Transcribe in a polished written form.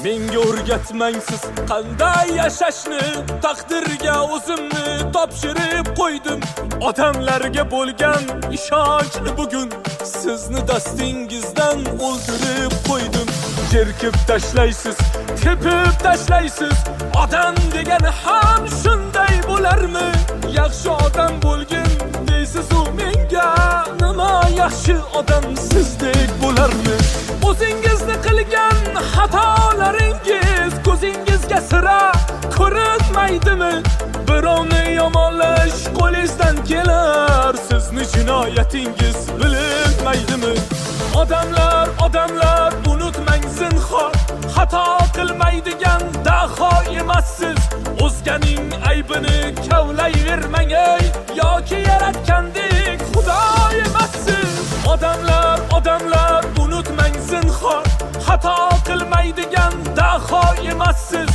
menga o'rgatmang siz qanday yashashni, taqdirga o'zimni topshirib qo'ydim. Odamlarga bo'lgan ishonchni bugun sizni dastingizdan o'ldirib qo'ydim. Jerkib tashlaysiz, tepib tashlaysiz, odam degani ham shunday bo'larmi? Yaxshi odam bo'lgin deysiz u menga, nima yaxshi odam sizdek bo'larmi? O'zingizni qilgan xatolaringiz ko'zingizga sira ko'rinmaydimi? Birovni yomonlash qo'lingizdan kelar, sizni jinoyatingiz bilinmaydimi? Odamlar unutmang zinhor, xato qilmaydigan daho emassiz. O'zganing aybini kavlayvermang ey, yoki yaratgandek xudo emassiz. Odamlar unutmang zinhor, xato qilmaydigan daho emassiz.